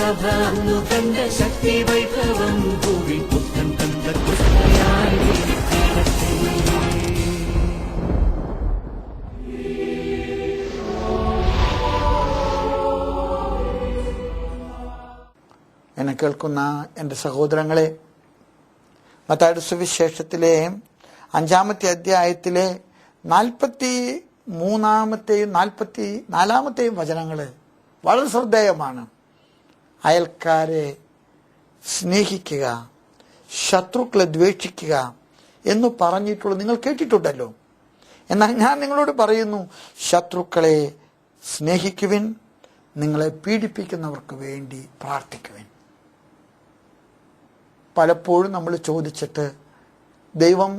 സഭ അന്നു കണ്ട ശക്തി വൈഭവം ഭൂവി പുത്തൻ പെന്തക്കോസ്തായായി തീരട്ടെ. എന്നെ കേൾക്കുന്ന എൻ്റെ സഹോദരങ്ങളെ, മത്തായിയുടെ സുവിശേഷത്തിലെ 5-ാമത്തെ അധ്യായത്തിലെ 43-ാമത്തെയും 44-ാമത്തെയും വചനങ്ങൾ വളരെ ശ്രദ്ധേയമാണ്. അയൽക്കാരെ സ്നേഹിക്കുക, ശത്രുക്കളെ ദ്വേഷിക്കുക എന്ന് പറഞ്ഞിട്ടുള്ളത് നിങ്ങൾ കേട്ടിട്ടുണ്ടല്ലോ. എന്നാൽ ഞാൻ നിങ്ങളോട് പറയുന്നു, ശത്രുക്കളെ സ്നേഹിക്കുവിൻ, നിങ്ങളെ പീഡിപ്പിക്കുന്നവർക്ക് വേണ്ടി പ്രാർത്ഥിക്കുവിൻ. പലപ്പോഴും നമ്മൾ ചോദിച്ചിട്ട് ദൈവം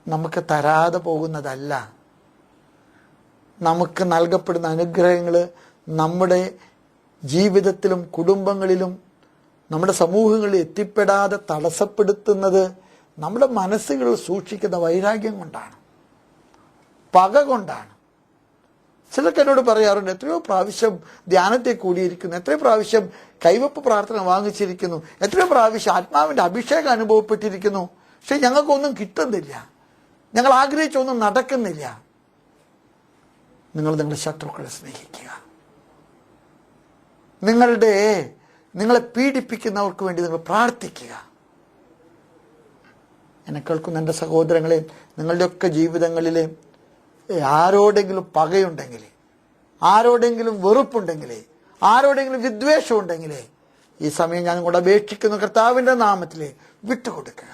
നമുക്ക് തരാതെ പോകുന്നതല്ല. നമുക്ക് നൽകപ്പെടുന്ന അനുഗ്രഹങ്ങൾ നമ്മുടെ ജീവിതത്തിലും കുടുംബങ്ങളിലും നമ്മുടെ സമൂഹങ്ങളിൽ എത്തിപ്പെടാതെ തടസ്സപ്പെടുത്തുന്നത് നമ്മുടെ മനസ്സുകളിൽ സൂക്ഷിക്കുന്ന വൈരാഗ്യം കൊണ്ടാണ്, പക കൊണ്ടാണ്. ചിലർക്ക് എന്നോട് പറയാറുണ്ട്, എത്രയോ പ്രാവശ്യം ധ്യാനത്തെ കൂടിയിരിക്കുന്നു, എത്രയോ പ്രാവശ്യം കൈവപ്പ് പ്രാർത്ഥന വാങ്ങിച്ചിരിക്കുന്നു, എത്രയോ പ്രാവശ്യം ആത്മാവിൻ്റെ അഭിഷേകം അനുഭവപ്പെട്ടിരിക്കുന്നു, പക്ഷെ ഞങ്ങൾക്കൊന്നും കിട്ടുന്നില്ല, ഞങ്ങൾ ആഗ്രഹിച്ചൊന്നും നടക്കുന്നില്ല. നിങ്ങളുടെ ശത്രുക്കളെ സ്നേഹിക്കുക, നിങ്ങളെ പീഡിപ്പിക്കുന്നവർക്ക് വേണ്ടി നിങ്ങൾ പ്രാർത്ഥിക്കുക. എന്നെ കേൾക്കുന്ന എൻ്റെ സഹോദരങ്ങളെ, നിങ്ങളുടെയൊക്കെ ജീവിതങ്ങളിൽ ആരോടെങ്കിലും പകയുണ്ടെങ്കിൽ, ആരോടെങ്കിലും വെറുപ്പുണ്ടെങ്കിൽ, ആരോടെങ്കിലും വിദ്വേഷം ഉണ്ടെങ്കിൽ, ഈ സമയം ഞാൻ കൂടെ അപേക്ഷിക്കുന്ന കർത്താവിൻ്റെ നാമത്തിൽ വിട്ടുകൊടുക്കുക.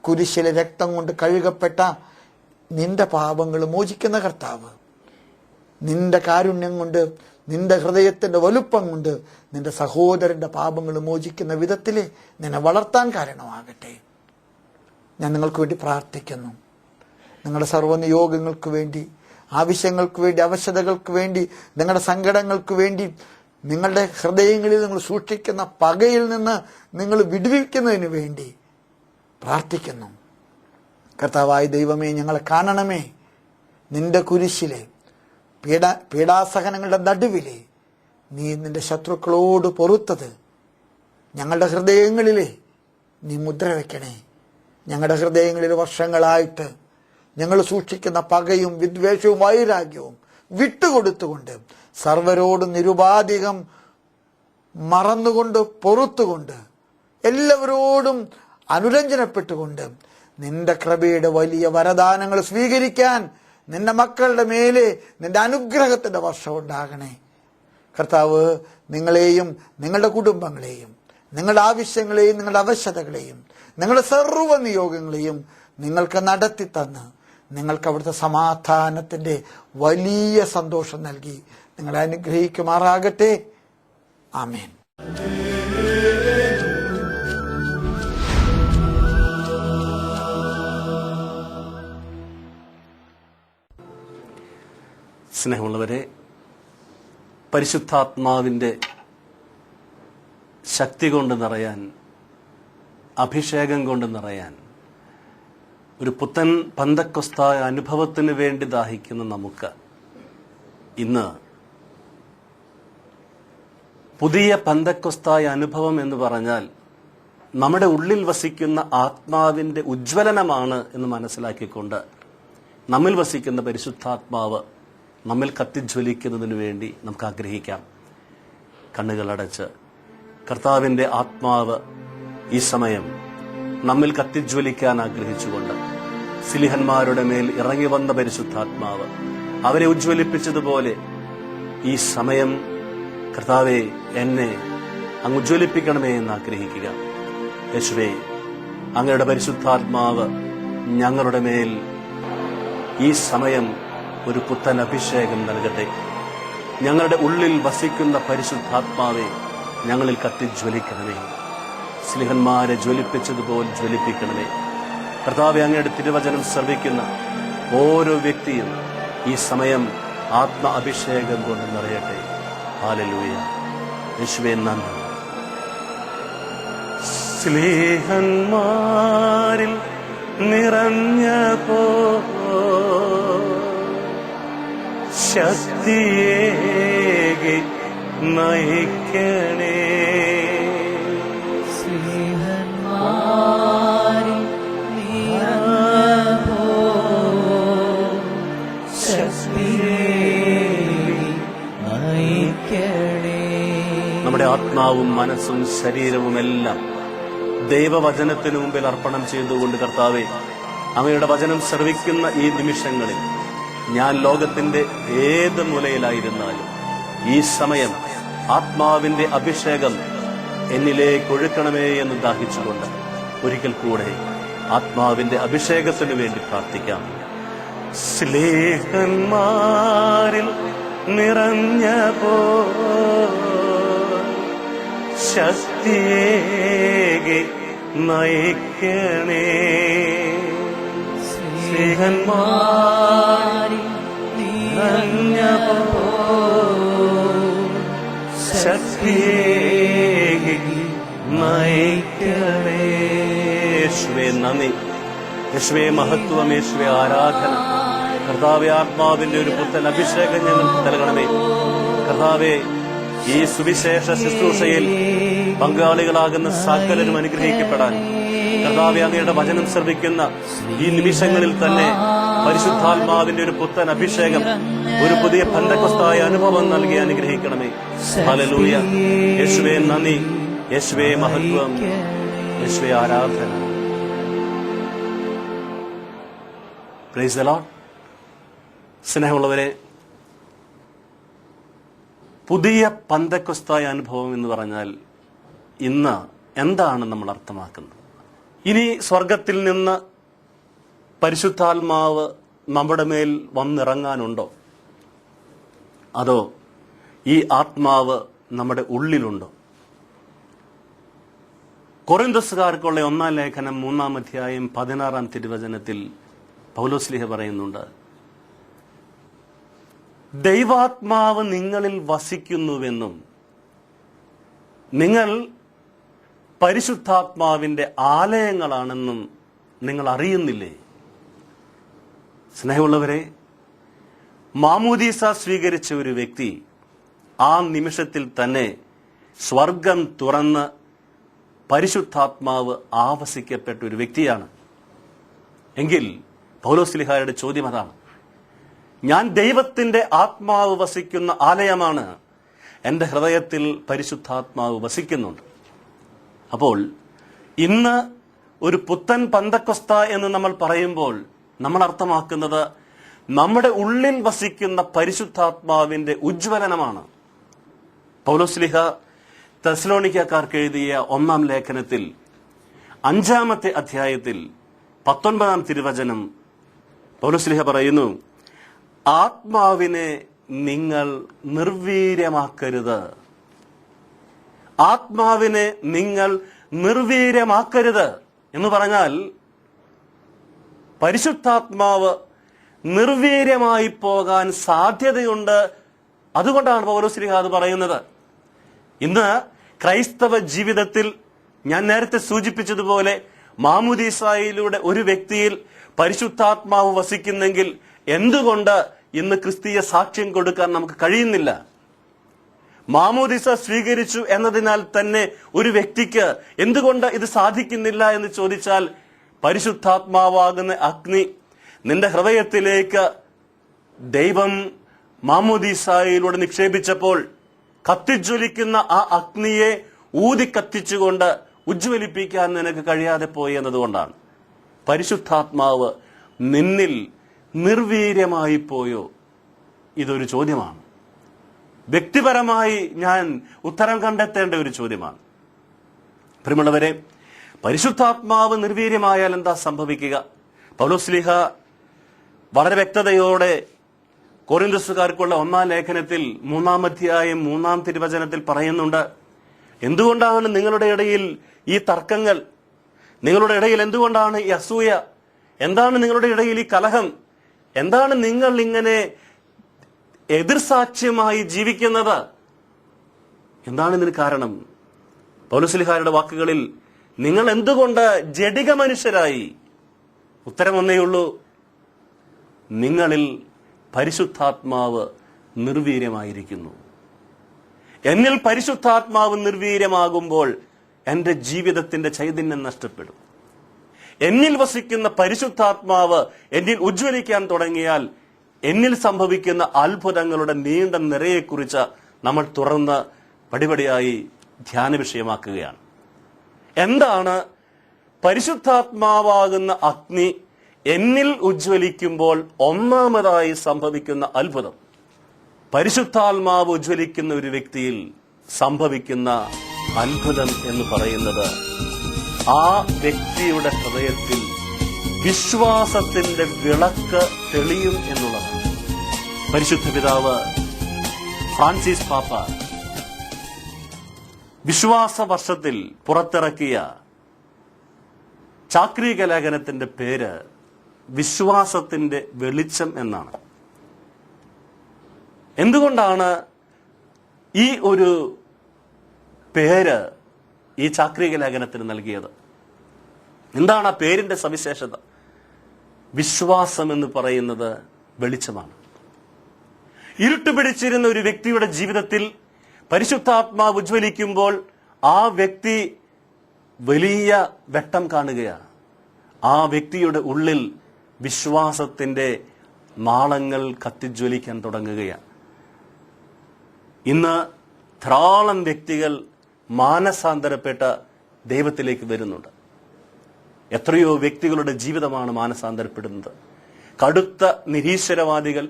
കുരിശിലെ രക്തം കൊണ്ട് കഴുകപ്പെട്ട നിന്റെ പാപങ്ങൾ മോചിക്കുന്ന കർത്താവ് നിന്റെ കാരുണ്യം കൊണ്ട്, നിന്റെ ഹൃദയത്തിൻ്റെ വലുപ്പം കൊണ്ട് നിന്റെ സഹോദരൻ്റെ പാപങ്ങൾ മോചിക്കുന്ന വിധത്തിൽ നിന്നെ വളർത്താൻ കാരണമാകട്ടെ. ഞാൻ നിങ്ങൾക്ക് വേണ്ടി പ്രാർത്ഥിക്കുന്നു. നിങ്ങളുടെ സർവ്വനിയോഗങ്ങൾക്ക് വേണ്ടി, ആവശ്യങ്ങൾക്ക് വേണ്ടി, അവശതകൾക്ക് വേണ്ടി, നിങ്ങളുടെ സങ്കടങ്ങൾക്ക് വേണ്ടി, നിങ്ങളുടെ ഹൃദയങ്ങളിൽ നിങ്ങൾ സൂക്ഷിക്കുന്ന പകയിൽ നിന്ന് നിങ്ങൾ വിടുവിക്കുന്നതിന് വേണ്ടി പ്രാർത്ഥിക്കുന്നു. കർത്താവായ ദൈവമേ, ഞങ്ങളെ കാണണമേ. നിന്റെ കുരിശിലെ പീഡാസഹനങ്ങളുടെ നടുവിലെ നീ നിന്റെ ശത്രുക്കളോട് പൊറുത്തത് ഞങ്ങളുടെ ഹൃദയങ്ങളിലെ നീ മുദ്ര വയ്ക്കണേ. ഞങ്ങളുടെ ഹൃദയങ്ങളിൽ വർഷങ്ങളായിട്ട് ഞങ്ങൾ സൂക്ഷിക്കുന്ന പകയും വിദ്വേഷവും വൈരാഗ്യവും വിട്ടുകൊടുത്തുകൊണ്ട്, സർവരോടും നിരുപാധികം മറന്നുകൊണ്ട്, പൊറുത്തുകൊണ്ട്, എല്ലാവരോടും അനുരഞ്ജനപ്പെട്ടുകൊണ്ട് നിന്റെ കൃപയുടെ വലിയ വരദാനങ്ങൾ സ്വീകരിക്കാൻ നിന്റെ മക്കളുടെ മേലെ നിന്റെ അനുഗ്രഹത്തിൻ്റെ വർഷം ഉണ്ടാകണേ. കർത്താവ് നിങ്ങളെയും നിങ്ങളുടെ കുടുംബങ്ങളെയും നിങ്ങളുടെ ആവശ്യങ്ങളെയും നിങ്ങളുടെ അവശതകളെയും നിങ്ങളുടെ സർവ്വ നിയോഗങ്ങളെയും നിങ്ങൾക്ക് നടത്തി തന്ന് നിങ്ങൾക്ക് അവിടുത്തെ സമാധാനത്തിൻ്റെ വലിയ സന്തോഷം നൽകി നിങ്ങളെ അനുഗ്രഹിക്കുമാറാകട്ടെ. ആമേൻ. സ്നേഹമുള്ളവരെ, പരിശുദ്ധാത്മാവിൻ്റെ ശക്തി കൊണ്ട് നിറയാൻ, അഭിഷേകം കൊണ്ട് നിറയാൻ, ഒരു പുത്തൻ പെന്തക്കോസ്തായ അനുഭവത്തിന് വേണ്ടി ദാഹിക്കുന്ന നമുക്ക് ഇന്ന് പുതിയ പെന്തക്കോസ്തായ അനുഭവം എന്ന് പറഞ്ഞാൽ നമ്മുടെ ഉള്ളിൽ വസിക്കുന്ന ആത്മാവിൻ്റെ ഉജ്ജ്വലനമാണ് എന്ന് മനസ്സിലാക്കിക്കൊണ്ട് നമ്മിൽ വസിക്കുന്ന പരിശുദ്ധാത്മാവ് നമ്മിൽ കത്തിജ്വലിക്കുന്നതിന് വേണ്ടി നമുക്ക് ആഗ്രഹിക്കാം. കണ്ണുകളടച്ച് കർത്താവിൻ്റെ ആത്മാവ് ഈ സമയം നമ്മിൽ കത്തിജ്വലിക്കാൻ ആഗ്രഹിച്ചുകൊണ്ട്, സിലിഹന്മാരുടെ മേൽ ഇറങ്ങി വന്ന പരിശുദ്ധാത്മാവ് അവരെ ഉജ്ജ്വലിപ്പിച്ചതുപോലെ ഈ സമയം കർത്താവെ എന്നെ അങ്ങ് ഉജ്ജ്വലിപ്പിക്കണമേ എന്ന് ആഗ്രഹിക്കുക. യേശുവേ, അങ്ങയുടെ പരിശുദ്ധാത്മാവ് ഞങ്ങളുടെ മേൽ ഈ സമയം ഒരു പുത്തൻ അഭിഷേകം നൽകട്ടെ. ഞങ്ങളുടെ ഉള്ളിൽ വസിക്കുന്ന പരിശുദ്ധാത്മാവെ ഞങ്ങളിൽ കത്തിജ്വലിക്കണമേ. സ്ലിഹന്മാരെ ജ്വലിപ്പിച്ചതുപോലെ ജ്വലിപ്പിക്കണമേ. കർത്താവെ, അങ്ങയുടെ തിരുവചനം ശ്രവിക്കുന്ന ഓരോ വ്യക്തിയും ഈ സമയം ആത്മ അഭിഷേകം കൊണ്ട് നിറയട്ടെ. ഹല്ലേലൂയ. യേശുവേ നന്ദി. സ്ലിഹന്മാരിൽ നിറഞ്ഞപ്പോ ശക്തിയേകി നയിക്കണേ. സ്നേഹന്മാരിൽ നിറഞ്ഞ ശക്തിയേകി നയിക്കണേ. നമ്മുടെ ആത്മാവും മനസ്സും ശരീരവുമെല്ലാം ദൈവവചനത്തിനു മുമ്പിൽ അർപ്പണം ചെയ്തുകൊണ്ട്, കർത്താവേ, അങ്ങയുടെ വചനം ശ്രവിക്കുന്ന ഈ നിമിഷങ്ങളിൽ ഞാൻ ലോകത്തിന്റെ ഏത് മൂലയിലായിരുന്നാലും ഈ സമയം ആത്മാവിന്റെ അഭിഷേകം എന്നിലേക്ക് ഒഴുക്കണമേ എന്ന് ദാഹിച്ചുകൊണ്ട് ഒരിക്കൽ കൂടെ ആത്മാവിന്റെ അഭിഷേകത്തിനു വേണ്ടി പ്രാർത്ഥിക്കാം. സ്ലേഹന്മാരിൽ നിറഞ്ഞപ്പോ ശക്തിയേകി നയിക്കണേ. സ്നേഹന്മാരിൽ നിറഞ്ഞപ്പോ ശക്തിയേകി നയിക്കണേ. യേശുവേ നന്ദി, യേശുവേ മഹത്വം, യേശുവേ ആരാധന. കർത്താവേ, ആത്മാവിന്റെ ഒരു പുത്തൻ അഭിഷേകം ഞങ്ങൾക്ക് നൽകണമേ. കർത്താവേ, ഈ സുവിശേഷ ശുശ്രൂഷയിൽ പങ്കാളികളാകുന്ന സകലരും അനുഗ്രഹിക്കപ്പെടാൻ, കർത്താവേ, അങ്ങയുടെ വചനം ശ്രവിക്കുന്ന ഈ നിമിഷങ്ങളിൽ തന്നെ പരിശുദ്ധാത്മാവിന്റെ ഒരു പുത്തൻ അഭിഷേകം, ഒരു പുതിയ പെന്തക്കോസ്തായ അനുഭവം നൽകി അനുഗ്രഹിക്കണമേ. ഹല്ലേലൂയ. യേശുവേ നന്ദി, യേശുവേ മഹത്വം, യേശുവേ ആരാധന. Praise the Lord. സ്നേഹമുള്ളവരെ, പുതിയ പെന്തക്കോസ്തായ അനുഭവം എന്ന് പറഞ്ഞാൽ ഇന്ന് എന്താണ് നമ്മൾ അർത്ഥമാക്കുന്നത്? ഇനി സ്വർഗത്തിൽ നിന്ന് പരിശുദ്ധാത്മാവ് നമ്മുടെ മേൽ വന്നിറങ്ങാനുണ്ടോ? അതോ ഈ ആത്മാവ് നമ്മുടെ ഉള്ളിലുണ്ടോ? കൊറിന്തോസുകാർക്കുള്ള 1-ാം ലേഖനം 3-ാം അധ്യായം 16-ാം തിരുവചനത്തിൽ പൗലോസ്ലീഹ പറയുന്നുണ്ട്, ദൈവാത്മാവ് നിങ്ങളിൽ വസിക്കുന്നുവെന്നും നിങ്ങൾ പരിശുദ്ധാത്മാവിന്റെ ആലയങ്ങളാണെന്നും നിങ്ങൾ അറിയുന്നില്ലേ? സ്നേഹമുള്ളവരെ, മാമോദീസ സ്വീകരിച്ച ഒരു വ്യക്തി ആ നിമിഷത്തിൽ തന്നെ സ്വർഗം തുറന്ന് പരിശുദ്ധാത്മാവ് ആവസിക്കപ്പെട്ട ഒരു വ്യക്തിയാണ്. എങ്കിൽ പൗലോസ്ലീഹായുടെ ചോദ്യം അതാണ്, ഞാൻ ദൈവത്തിന്റെ ആത്മാവ് വസിക്കുന്ന ആലയമാണ്, എൻ്റെ ഹൃദയത്തിൽ പരിശുദ്ധാത്മാവ് വസിക്കുന്നുണ്ട്. അപ്പോൾ ഇന്ന് ഒരു പുത്തൻ പെന്തക്കോസ്ത എന്ന് നമ്മൾ പറയുമ്പോൾ നമ്മൾ അർത്ഥമാക്കുന്നത് നമ്മുടെ ഉള്ളിൽ വസിക്കുന്ന പരിശുദ്ധാത്മാവിന്റെ ഉജ്ജ്വലനമാണ്. പൗലോസ്ലീഹ തെസ്സലോനിക്കക്കാർക്ക് എഴുതിയ 1-ാം ലേഖനത്തിൽ 5-ാമത്തെ അധ്യായത്തിൽ 19-ാം തിരുവചനം പൗലോസ്ലീഹ പറയുന്നു, ആത്മാവിനെ നിങ്ങൾ നിർവീര്യമാക്കരുത്. ആത്മാവിനെ നിങ്ങൾ നിർവീര്യമാക്കരുത് എന്ന് പറഞ്ഞാൽ പരിശുദ്ധാത്മാവ് നിർവീര്യമായി പോകാൻ സാധ്യതയുണ്ട്. അതുകൊണ്ടാണ് പൗലോസ്ലീഹ അത് പറയുന്നത്. ഇന്ന് ക്രൈസ്തവ ജീവിതത്തിൽ ഞാൻ നേരത്തെ സൂചിപ്പിച്ചതുപോലെ മാമോദീസായിലൂടെ ഒരു വ്യക്തിയിൽ പരിശുദ്ധാത്മാവ് വസിക്കുന്നെങ്കിൽ എന്തുകൊണ്ട് ഇന്ന് ക്രിസ്തീയ സാക്ഷ്യം കൊടുക്കാൻ നമുക്ക് കഴിയുന്നില്ല? മാമോദീസ സ്വീകരിച്ചു എന്നതിനാൽ തന്നെ ഒരു വ്യക്തിക്ക് എന്തുകൊണ്ട് ഇത് സാധിക്കുന്നില്ല എന്ന് ചോദിച്ചാൽ, പരിശുദ്ധാത്മാവാകുന്ന അഗ്നി നിന്റെ ഹൃദയത്തിലേക്ക് ദൈവം മാമോദീസായിലൂടെ നിക്ഷേപിച്ചപ്പോൾ കത്തിജ്വലിക്കുന്ന ആ അഗ്നിയെ ഊതിക്കത്തിച്ചുകൊണ്ട് ഉജ്ജ്വലിപ്പിക്കാൻ നിനക്ക് കഴിയാതെ പോയി എന്നതുകൊണ്ടാണ്. പരിശുദ്ധാത്മാവ് നിന്നിൽ നിർവീര്യമായി പോയോ? ഇതൊരു ചോദ്യമാണ്. വ്യക്തിപരമായി ഞാൻ ഉത്തരം കണ്ടെത്തേണ്ട ഒരു ചോദ്യമാണ്. പ്രിയമുള്ളവരെ, പരിശുദ്ധാത്മാവ് നിർവീര്യമായാൽ എന്താ സംഭവിക്കുക? പൗലോസ്ലീഹ വളരെ വ്യക്തതയോടെ കൊറിന്തോസുകാർക്കുള്ള 1-ാം ലേഖനത്തിൽ 3-ാം അധ്യായം 3-ാം തിരുവചനത്തിൽ പറയുന്നുണ്ട്, എന്തുകൊണ്ടാണ് നിങ്ങളുടെ ഇടയിൽ ഈ തർക്കങ്ങൾ? നിങ്ങളുടെ ഇടയിൽ എന്തുകൊണ്ടാണ് ഈ അസൂയ? എന്താണ് നിങ്ങളുടെ ഇടയിൽ ഈ കലഹം? എന്താണ് നിങ്ങൾ ഇങ്ങനെ എതിർസാക്ഷ്യമായി ജീവിക്കുന്നത്? എന്താണ് ഇതിന് കാരണം? പൗലോസ്ലീഹായുടെ വാക്കുകളിൽ നിങ്ങൾ എന്തുകൊണ്ട് ജഡിക മനുഷ്യരായി? ഉത്തരം ഒന്നേയുള്ളൂ, നിങ്ങളിൽ പരിശുദ്ധാത്മാവ് നിർവീര്യമായിരിക്കുന്നു. എന്നിൽ പരിശുദ്ധാത്മാവ് നിർവീര്യമാകുമ്പോൾ എന്റെ ജീവിതത്തിന്റെ ചൈതന്യം നഷ്ടപ്പെടും. എന്നിൽ വസിക്കുന്ന പരിശുദ്ധാത്മാവ് എന്നിൽ ഉജ്ജ്വലിക്കാൻ തുടങ്ങിയാൽ എന്നിൽ സംഭവിക്കുന്ന അത്ഭുതങ്ങളുടെ നീണ്ട നിരയെക്കുറിച്ച് നമ്മൾ തുറന്ന് പടിപടിയായി ധ്യാന വിഷയമാക്കുകയാണ്. എന്താണ് പരിശുദ്ധാത്മാവാകുന്ന അഗ്നി എന്നിൽ ഉജ്ജ്വലിക്കുമ്പോൾ ഒന്നാമതായി സംഭവിക്കുന്ന അത്ഭുതം? പരിശുദ്ധാത്മാവ് ഉജ്ജ്വലിക്കുന്ന ഒരു വ്യക്തിയിൽ സംഭവിക്കുന്ന അത്ഭുതം എന്ന് പറയുന്നത് ആ വ്യക്തിയുടെ ഹൃദയത്തിൽ വിശ്വാസത്തിന്റെ വിളക്ക് തെളിയും എന്നുള്ളതാണ്. പരിശുദ്ധ പിതാവ് ഫ്രാൻസിസ് പാപ്പ വിശ്വാസ വർഷത്തിൽ പുറത്തിറക്കിയ ചാക്രിക ലേഖനത്തിന്റെ പേര് വിശ്വാസത്തിന്റെ വെളിച്ചം എന്നാണ്. എന്തുകൊണ്ടാണ് ഈ ഒരു പേര് ഈ ചാക്രിക ലേഖനത്തിന് നൽകിയത്? എന്താണ് ആ പേരിന്റെ സവിശേഷത? വിശ്വാസം എന്ന് പറയുന്നത് വെളിച്ചമാണ്. ഇരുട്ട് പിടിച്ചിരുന്ന ഒരു വ്യക്തിയുടെ ജീവിതത്തിൽ പരിശുദ്ധാത്മാവ് ഉജ്ജ്വലിക്കുമ്പോൾ ആ വ്യക്തി വലിയ വെട്ടം കാണുകയാണ്. ആ വ്യക്തിയുടെ ഉള്ളിൽ വിശ്വാസത്തിന്റെ നാളങ്ങൾ കത്തിജ്വലിക്കാൻ തുടങ്ങുകയാണ്. ഇന്ന് ധാരാളം വ്യക്തികൾ മാനസാന്തരപ്പെട്ട ദൈവത്തിലേക്ക് വരുന്നുണ്ട്. എത്രയോ വ്യക്തികളുടെ ജീവിതമാണ് മാനസാന്തരപ്പെടുന്നത്. കടുത്ത നിരീശ്വരവാദികൾ,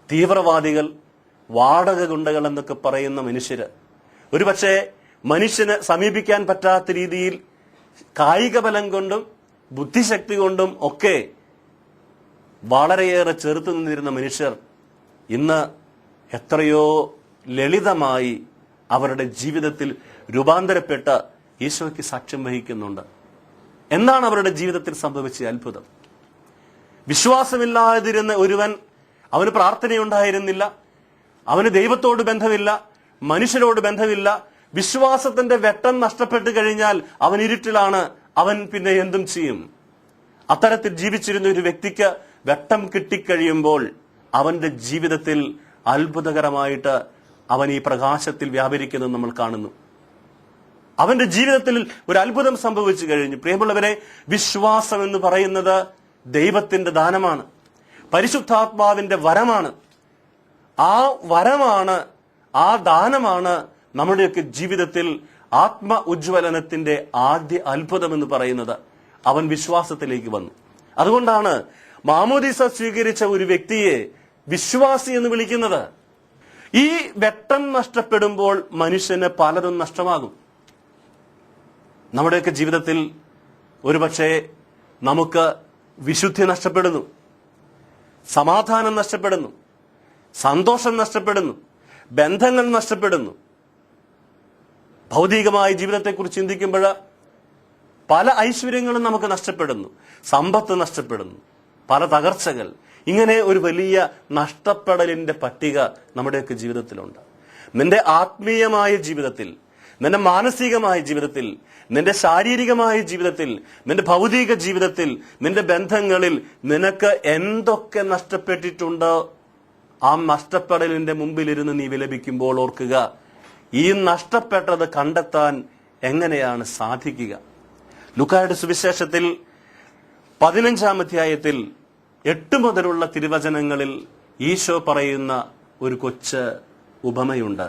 തീവ്രവാദികൾ, വാടക ഗുണ്ടകൾ എന്നൊക്കെ പറയുന്ന മനുഷ്യര് ഒരുപക്ഷെ മനുഷ്യന് സമീപിക്കാൻ പറ്റാത്ത രീതിയിൽ കായിക ബലം കൊണ്ടും ബുദ്ധിശക്തി കൊണ്ടും ഒക്കെ വളരെയേറെ ചെറുത്തു നിന്നിരുന്ന മനുഷ്യർ ഇന്ന് എത്രയോ ലളിതമായി അവരുടെ ജീവിതത്തിൽ രൂപാന്തരപ്പെട്ട ഈശോയ്ക്ക് സാക്ഷ്യം വഹിക്കുന്നുണ്ട്. എന്താണ് അവരുടെ ജീവിതത്തിൽ സംഭവിച്ച അത്ഭുതം? വിശ്വാസമില്ലാതിരുന്ന ഒരുവൻ, അവന് പ്രാർത്ഥനയുണ്ടായിരുന്നില്ല, അവന് ദൈവത്തോട് ബന്ധമില്ല, മനുഷ്യരോട് ബന്ധമില്ല. വിശ്വാസത്തിന്റെ വെട്ടം നഷ്ടപ്പെട്ടു കഴിഞ്ഞാൽ അവൻ ഇരുട്ടിലാണ്. അവൻ പിന്നെ എന്തും ചെയ്യും. അത്തരത്തിൽ ജീവിച്ചിരുന്ന ഒരു വ്യക്തിക്ക് വെട്ടം കിട്ടിക്കഴിയുമ്പോൾ അവന്റെ ജീവിതത്തിൽ അത്ഭുതകരമായിട്ട് അവൻ ഈ പ്രകാശത്തിൽ വ്യാപരിക്കുന്നത് നമ്മൾ കാണുന്നു. അവന്റെ ജീവിതത്തിൽ ഒരു അത്ഭുതം സംഭവിച്ചു കഴിഞ്ഞു. പ്രിയമുള്ളവരെ, വിശ്വാസം എന്ന് പറയുന്നത് ദൈവത്തിന്റെ ദാനമാണ്, പരിശുദ്ധാത്മാവിന്റെ വരമാണ്. ആ വരമാണ്, ആ ദാനമാണ് നമ്മുടെയൊക്കെ ജീവിതത്തിൽ ആത്മ ഉജ്ജ്വലനത്തിന്റെ ആദ്യ അത്ഭുതം എന്ന് പറയുന്നത്. അവൻ വിശ്വാസത്തിലേക്ക് വന്നു. അതുകൊണ്ടാണ് മാമോദീസ സ്വീകരിച്ച ഒരു വ്യക്തിയെ വിശ്വാസി എന്ന് വിളിക്കുന്നത്. ഈ വെട്ടം നഷ്ടപ്പെടുമ്പോൾ മനുഷ്യന് പലതും നഷ്ടമാകും. നമ്മുടെയൊക്കെ ജീവിതത്തിൽ ഒരുപക്ഷെ നമുക്ക് വിശുദ്ധി നഷ്ടപ്പെടുന്നു, സമാധാനം നഷ്ടപ്പെടുന്നു, സന്തോഷം നഷ്ടപ്പെടുന്നു, ബന്ധങ്ങൾ നഷ്ടപ്പെടുന്നു. ഭൗതികമായ ജീവിതത്തെക്കുറിച്ച് ചിന്തിക്കുമ്പോൾ പല ഐശ്വര്യങ്ങളും നമുക്ക് നഷ്ടപ്പെടുന്നു, സമ്പത്ത് നഷ്ടപ്പെടുന്നു, പല തകർച്ചകൾ. ഇങ്ങനെ ഒരു വലിയ നഷ്ടപ്പെടലിന്റെ പട്ടിക നമ്മുടെയൊക്കെ ജീവിതത്തിലുണ്ട്. നിന്റെ ആത്മീയമായ ജീവിതത്തിൽ, നിന്റെ മാനസികമായ ജീവിതത്തിൽ, നിന്റെ ശാരീരികമായ ജീവിതത്തിൽ, നിന്റെ ഭൗതിക ജീവിതത്തിൽ, നിന്റെ ബന്ധങ്ങളിൽ നിനക്ക് എന്തൊക്കെ നഷ്ടപ്പെട്ടിട്ടുണ്ടോ ആ നഷ്ടപ്പെടലിന്റെ മുമ്പിലിരുന്ന് നീ വിലപിക്കുമ്പോൾ ഓർക്കുക, ഈ നഷ്ടപ്പെട്ടത് കണ്ടെത്താൻ എങ്ങനെയാണ് സാധിക്കുക? ലൂക്കായുടെ സുവിശേഷത്തിൽ 15-ാം അധ്യായത്തിൽ 8 മുതലുള്ള തിരുവചനങ്ങളിൽ ഈശോ പറയുന്ന ഒരു കൊച്ച് ഉപമയുണ്ട്.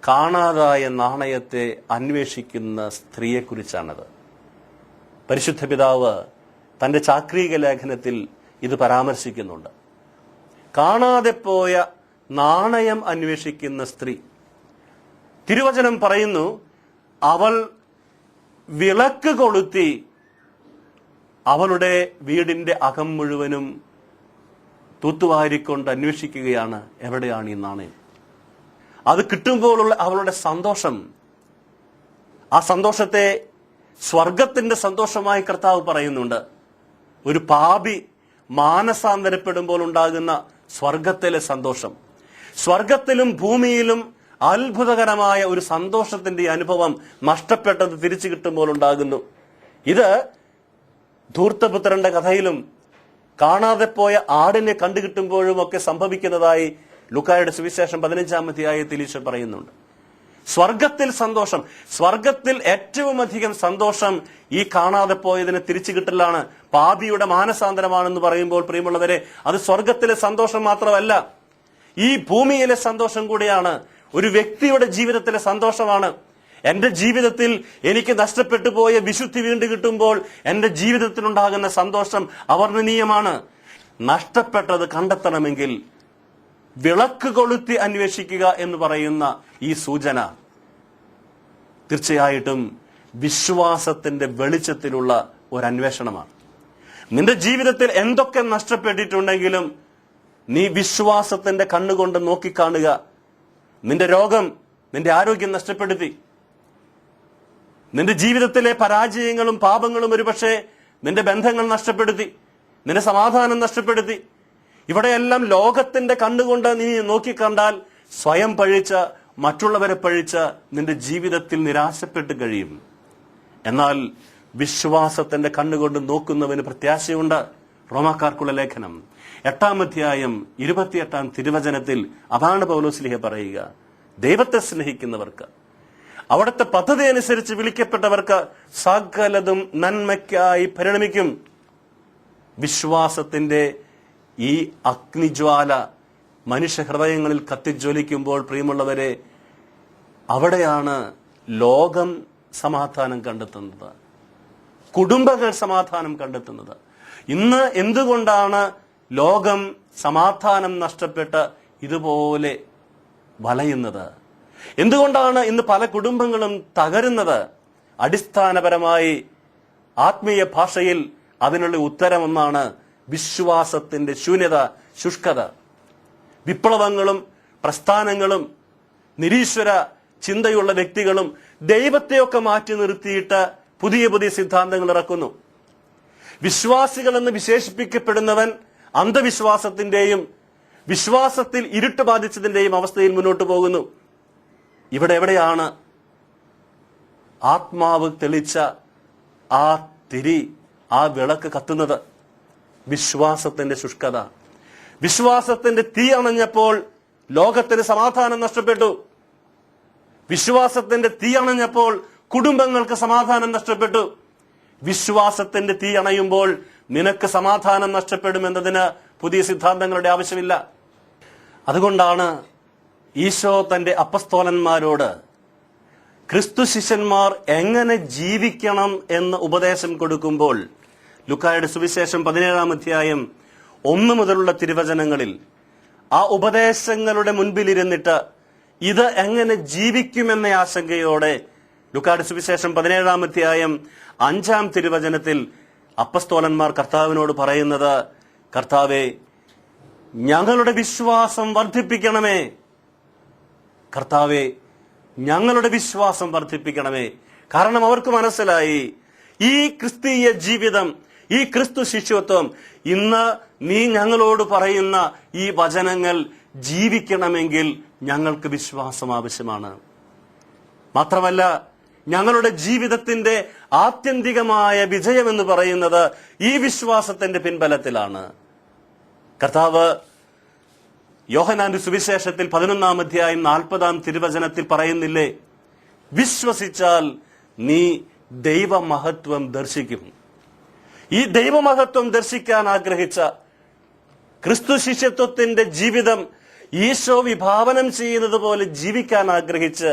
കാണാതായ നാണയത്തെ അന്വേഷിക്കുന്ന സ്ത്രീയെക്കുറിച്ചാണത്. പരിശുദ്ധ പിതാവ് തന്റെ ചാക്രിക ലേഖനത്തിൽ ഇത് പരാമർശിക്കുന്നുണ്ട്. കാണാതെ പോയ നാണയം അന്വേഷിക്കുന്ന സ്ത്രീ. തിരുവചനം പറയുന്നു, അവൾ വിളക്ക് കൊളുത്തി അവളുടെ വീടിന്റെ അകം മുഴുവനും തൂത്തുവാരിക്കൊണ്ട് അന്വേഷിക്കുകയാണ്, എവിടെയാണ് ഈ നാണയം. അത് കിട്ടുമ്പോഴുള്ള അവളുടെ സന്തോഷം, ആ സന്തോഷത്തെ സ്വർഗത്തിന്റെ സന്തോഷമായി കർത്താവ് പറയുന്നുണ്ട്. ഒരു പാപി മാനസാന്തരപ്പെടുമ്പോൾ ഉണ്ടാകുന്ന സ്വർഗത്തിലെ സന്തോഷം, സ്വർഗത്തിലും ഭൂമിയിലും അത്ഭുതകരമായ ഒരു സന്തോഷത്തിന്റെ അനുഭവം നഷ്ടപ്പെട്ടത് തിരിച്ചു കിട്ടുമ്പോൾ ഉണ്ടാകുന്നു. ഇത് ധൂർത്തപുത്രന്റെ കഥയിലും കാണാതെ പോയ ആടിനെ കണ്ടുകിട്ടുമ്പോഴും ഒക്കെ സംഭവിക്കുന്നതായി ലൂക്കായുടെ സുവിശേഷം 15-ാം അധ്യായത്തിൽ ഈശോ പറയുന്നുണ്ട്. സ്വർഗത്തിൽ സന്തോഷം, സ്വർഗത്തിൽ ഏറ്റവും അധികം സന്തോഷം ഈ കാണാതെ പോയതിനെ തിരിച്ചു കിട്ടലാണ്, പാപിയുടെ മാനസാന്തരമാണെന്ന് പറയുമ്പോൾ പ്രിയമുള്ളവരെ, അത് സ്വർഗത്തിലെ സന്തോഷം മാത്രമല്ല, ഈ ഭൂമിയിലെ സന്തോഷം കൂടിയാണ്. ഒരു വ്യക്തിയുടെ ജീവിതത്തിലെ സന്തോഷമാണ്. എന്റെ ജീവിതത്തിൽ എനിക്ക് നഷ്ടപ്പെട്ടു പോയ വിശുദ്ധി വീണ്ടും കിട്ടുമ്പോൾ എന്റെ ജീവിതത്തിലുണ്ടാകുന്ന സന്തോഷം അവർണ്ണനീയമാണ്. നഷ്ടപ്പെട്ടത് കണ്ടെത്തണമെങ്കിൽ വിളക്ക് കൊളുത്തി അന്വേഷിക്കുക എന്ന് പറയുന്ന ഈ സൂചന തീർച്ചയായിട്ടും വിശ്വാസത്തിന്റെ വെളിച്ചത്തിലുള്ള ഒരു അന്വേഷണമാണ്. നിന്റെ ജീവിതത്തിൽ എന്തൊക്കെ നഷ്ടപ്പെട്ടിട്ടുണ്ടെങ്കിലും നീ വിശ്വാസത്തിന്റെ കണ്ണുകൊണ്ട് നോക്കിക്കാണുക. നിന്റെ രോഗം, നിന്റെ ആരോഗ്യം നഷ്ടപ്പെടുത്തി, നിന്റെ ജീവിതത്തിലെ പരാജയങ്ങളും പാപങ്ങളും ഒരുപക്ഷെ നിന്റെ ബന്ധങ്ങൾ നഷ്ടപ്പെടുത്തി, നിന്റെ സമാധാനം നഷ്ടപ്പെടുത്തി. ഇവിടെയെല്ലാം ലോകത്തിന്റെ കണ്ണുകൊണ്ട് നീ നോക്കിക്കണ്ടാൽ സ്വയം പഴിച്ച, മറ്റുള്ളവരെ പഴിച്ച നിന്റെ ജീവിതത്തിൽ നിരാശപ്പെട്ട് കഴിയും. എന്നാൽ വിശ്വാസത്തിന്റെ കണ്ണുകൊണ്ട് നോക്കുന്നവന് പ്രത്യാശയുണ്ട്. റോമാക്കാർക്കുള്ള ലേഖനം 8-ാം അധ്യായം 28-ാം തിരുവചനത്തിൽ അതാണ് പൗലോസ്ലീഹ പറയുക, ദൈവത്തെ സ്നേഹിക്കുന്നവർക്ക്, അവിടുത്തെ പദ്ധതി അനുസരിച്ച് വിളിക്കപ്പെട്ടവർക്ക് സകലതും നന്മയ്ക്കായി പരിണമിക്കും. വിശ്വാസത്തിന്റെ ഈ അഗ്നിജ്വാല മനുഷ്യ ഹൃദയങ്ങളിൽ കത്തിജ്വലിക്കുമ്പോൾ പ്രിയമുള്ളവരെ, അവിടെയാണ് ലോകം സമാധാനം കണ്ടെത്തുന്നത്, കുടുംബങ്ങൾ സമാധാനം കണ്ടെത്തുന്നത്. ഇന്ന് എന്തുകൊണ്ടാണ് ലോകം സമാധാനം നഷ്ടപ്പെട്ട് ഇതുപോലെ വലയുന്നത്? എന്തുകൊണ്ടാണ് ഇന്ന് പല കുടുംബങ്ങളും തകരുന്നത്? അടിസ്ഥാനപരമായി ആത്മീയ ഭാഷയിൽ അതിനുള്ള ഉത്തരമൊന്നാണ് വിശ്വാസത്തിന്റെ ശൂന്യത, ശുഷ്കത. വിപ്ലവങ്ങളും പ്രസ്ഥാനങ്ങളും നിരീശ്വര ചിന്തയുള്ള വ്യക്തികളും ദൈവത്തെയൊക്കെ മാറ്റി നിർത്തിയിട്ട് പുതിയ പുതിയ സിദ്ധാന്തങ്ങൾ ഇറക്കുന്നു. വിശ്വാസികൾ എന്ന് വിശേഷിപ്പിക്കപ്പെടുന്നവൻ അന്ധവിശ്വാസത്തിന്റെയും വിശ്വാസത്തിൽ ഇരുട്ട് ബാധിച്ചതിന്റെയും അവസ്ഥയിൽ മുന്നോട്ട് പോകുന്നു. ഇവിടെ എവിടെയാണ് ആത്മാവ് തെളിച്ച ആ തിരി, ആ വിളക്ക് കത്തുന്നത്? വിശ്വാസത്തിന്റെ ശുഷ്കത. വിശ്വാസത്തിന്റെ തീ അണഞ്ഞപ്പോൾ ലോകത്തിന് സമാധാനം നഷ്ടപ്പെട്ടു. വിശ്വാസത്തിന്റെ തീ അണഞ്ഞപ്പോൾ കുടുംബങ്ങൾക്ക് സമാധാനം നഷ്ടപ്പെട്ടു. വിശ്വാസത്തിന്റെ തീ അണയുമ്പോൾ നിനക്ക് സമാധാനം നഷ്ടപ്പെടുമെന്നതിന് പുതിയ സിദ്ധാന്തങ്ങളുടെ ആവശ്യമില്ല. അതുകൊണ്ടാണ് ഈശോ തന്റെ അപ്പസ്തോലന്മാരോട് ക്രിസ്തു ശിഷ്യന്മാർ എങ്ങനെ ജീവിക്കണം എന്ന് ഉപദേശം കൊടുക്കുമ്പോൾ ലൂക്കായുടെ സുവിശേഷം 17-ാം അധ്യായം 1 മുതലുള്ള തിരുവചനങ്ങളിൽ ആ ഉപദേശങ്ങളുടെ മുൻപിലിരുന്നിട്ട് ഇത് എങ്ങനെ ജീവിക്കുമെന്ന ആശങ്കയോടെ ലൂക്കായുടെ സുവിശേഷം 17-ാം അധ്യായം 5-ാം തിരുവചനത്തിൽ അപ്പസ്തോലന്മാർ കർത്താവിനോട് പറയുന്നത്, കർത്താവേ, ഞങ്ങളുടെ വിശ്വാസം വർദ്ധിപ്പിക്കണമേ. കർത്താവേ, ഞങ്ങളുടെ വിശ്വാസം വർദ്ധിപ്പിക്കണമേ. കാരണം അവർക്ക് മനസ്സിലായി, ഈ ക്രിസ്തീയ ജീവിതം, ഈ ക്രിസ്തു ശിഷ്യത്വം, ഇന്ന് നീ ഞങ്ങളോട് പറയുന്ന ഈ വചനങ്ങൾ ജീവിക്കണമെങ്കിൽ ഞങ്ങൾക്ക് വിശ്വാസം ആവശ്യമാണ്. മാത്രമല്ല, ഞങ്ങളുടെ ജീവിതത്തിന്റെ ആത്യന്തികമായ വിജയം എന്ന് പറയുന്നത് ഈ വിശ്വാസത്തിന്റെ പിൻബലത്തിലാണ്. കർത്താവ് യോഹന്നാന്റെ സുവിശേഷത്തിൽ 11-ാം അധ്യായം 40-ാം തിരുവചനത്തിൽ പറയുന്നില്ലേ, വിശ്വസിച്ചാൽ നീ ദൈവമഹത്വം ദർശിക്കും. ഈ ദൈവമഹത്വം ദർശിക്കാൻ ആഗ്രഹിച്ച ക്രിസ്തു ശിഷ്യത്വത്തിന്റെ ജീവിതം ഈശോ വിഭാവനം ചെയ്യുന്നത് പോലെ ജീവിക്കാൻ ആഗ്രഹിച്ച്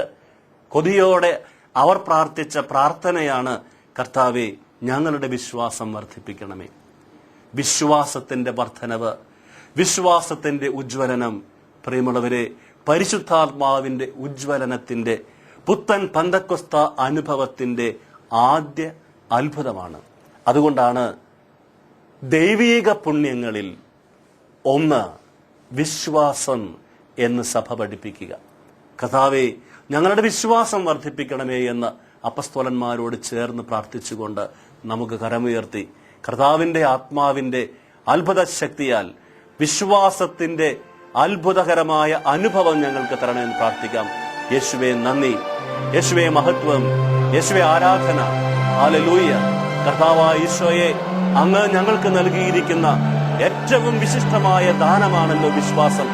കൊതിയോടെ അവർ പ്രാർത്ഥിച്ച പ്രാർത്ഥനയാണ്, കർത്താവേ, ഞങ്ങളുടെ വിശ്വാസം വർദ്ധിപ്പിക്കണമേ. വിശ്വാസത്തിന്റെ വർധനവ്, വിശ്വാസത്തിന്റെ ഉജ്ജ്വലനം, പ്രിയമുള്ളവരെ, പരിശുദ്ധാത്മാവിന്റെ ഉജ്ജ്വലനത്തിന്റെ പുത്തൻ പന്തക്കൊസ്ത അനുഭവത്തിന്റെ ആദ്യ അത്ഭുതമാണ്. അതുകൊണ്ടാണ് ദൈവീക പുണ്യങ്ങളിൽ ഒന്ന് വിശ്വാസം എന്ന് സഭ പഠിപ്പിക്കുക. കർത്താവേ, ഞങ്ങളുടെ വിശ്വാസം വർദ്ധിപ്പിക്കണമേ എന്ന് അപ്പസ്തോലന്മാരോട് ചേർന്ന് പ്രാർത്ഥിച്ചുകൊണ്ട് നമുക്ക് കരമുയർത്തി കർത്താവിന്റെ ആത്മാവിന്റെ അത്ഭുത ശക്തിയാൽ വിശ്വാസത്തിന്റെ അത്ഭുതകരമായ അനുഭവം ഞങ്ങൾക്ക് തരണമെന്ന് പ്രാർത്ഥിക്കാം. യേശുവേ നന്ദി, യേശുവേ മഹത്വം, യേശുവേ ആരാധന. ഹല്ലേലൂയ. കർത്താവായ ഈശോയെ, അങ്ങ് ഞങ്ങൾക്ക് നൽകിയിരിക്കുന്ന ഏറ്റവും വിശിഷ്ടമായ ദാനമാണല്ലോ വിശ്വാസം.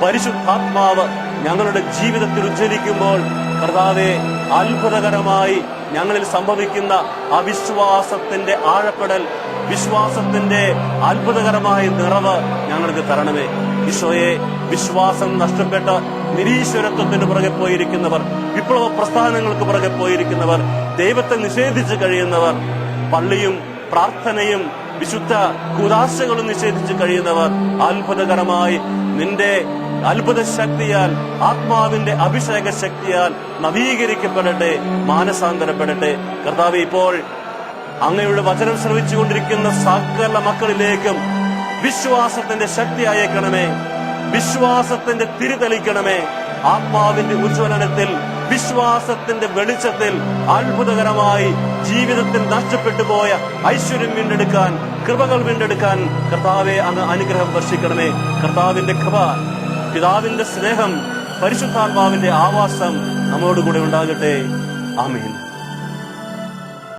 പരിശുദ്ധാത്മാവ് ഞങ്ങളുടെ ജീവിതത്തിൽ ഉജ്ജ്വലിക്കുമ്പോൾ കർത്താവെ, അത്ഭുതകരമായി ഞങ്ങളിൽ സംഭവിക്കുന്ന അവിശ്വാസത്തിന്റെ ആഴപ്പെടൽ, വിശ്വാസത്തിന്റെ അത്ഭുതകരമായ നിറവ് ഞങ്ങൾക്ക് തരണമേ. ഈശോയെ, വിശ്വാസം നഷ്ടപ്പെട്ട് നിരീശ്വരത്വത്തിന് പുറകെ പോയിരിക്കുന്നവർ, വിപ്ലവ പ്രസ്ഥാനങ്ങൾക്ക് പുറകെ പോയിരിക്കുന്നവർ, ദൈവത്തെ നിഷേധിച്ച് കഴിയുന്നവർ, പള്ളിയും പ്രാർത്ഥനയും വിശുദ്ധ കൂദാശകളും നിഷേധിച്ച് കഴിയുന്നവർ, അത്ഭുതകരമായി നിന്റെ അത്ഭുത ശക്തിയാൽ, ആത്മാവിന്റെ അഭിഷേക ശക്തിയാൽ നവീകരിക്കപ്പെടട്ടെ, മാനസാന്തരപ്പെടട്ടെ. കർത്താവേ, ഇപ്പോൾ അങ്ങയുടെ വചനം ശ്രവിച്ചുകൊണ്ടിരിക്കുന്ന സകല മക്കളിലേക്കും വിശ്വാസത്തിന്റെ ശക്തി അയക്കണമേ, വിശ്വാസത്തിന്റെ തിരിതെളിക്കണമേ. ആത്മാവിന്റെ ഉജ്ജ്വലനത്തിൽ, വിശ്വാസത്തിന്റെ വെളിച്ചത്തിൽ അത്ഭുതകരമായി ജീവിതത്തിൽ നഷ്ടപ്പെട്ടു പോയ ഐശ്വര്യം വീണ്ടെടുക്കാൻ, കൃപകൾ വീണ്ടെടുക്കാൻ കർത്താവെ അങ്ങ് അനുഗ്രഹം വർഷിക്കണമേ. കർത്താവിന്റെ കൃപ, പിതാവിന്റെ സ്നേഹം, പരിശുദ്ധാത്മാവിന്റെ ആവാസം നമ്മോടുകൂടെ ഉണ്ടാകട്ടെ. ആമേൻ.